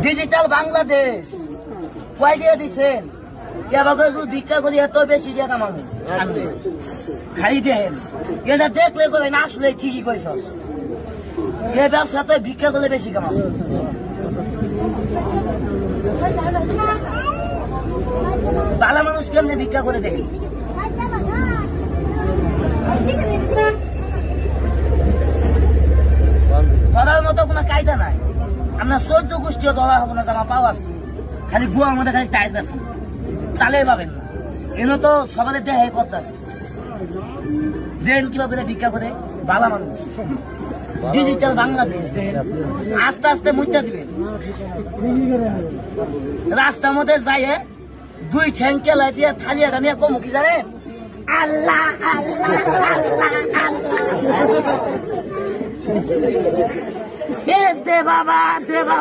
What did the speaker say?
Digital Bangladesh কয় দিয়ে দিচ্ছেন? ভিক্ষা করি এত বেশি দিয়ে কামাবো খাই দেন। এটা দেখলে করে না আসলে ঠিকই কইস, এ ব্যবসা তো ভিক্ষা করলে বেশি কামাবো। ভালো মানুষ কেমনে ভিক্ষা করে দেখি? ধরার মতো কোনো কায়দা নাই। আমরা 14 গোষ্ঠীও ধরা হবো না, জামা পাওয়া আছে খালি গুয়ার মধ্যে খালি টাইট আছে, চালে পাবেন না। এনে তো সবাই দেহে করতেছে দেন কিভাবে ভিক্ষা করে ভালো মানুষ। ডিজিটাল বাংলাদেশ দেন আস্তে আস্তে মুদ্রা দিবেন। রাস্তার মধ্যে যাইয়ে 2 ঠ্যাং কেলাই দিয়ে থালিয়াটা নিয়ে কমু কি জানেন? আল্লাহ আল্লাহ আল্লাহ আল্লাহ। এ দে বাবা দে বাবা।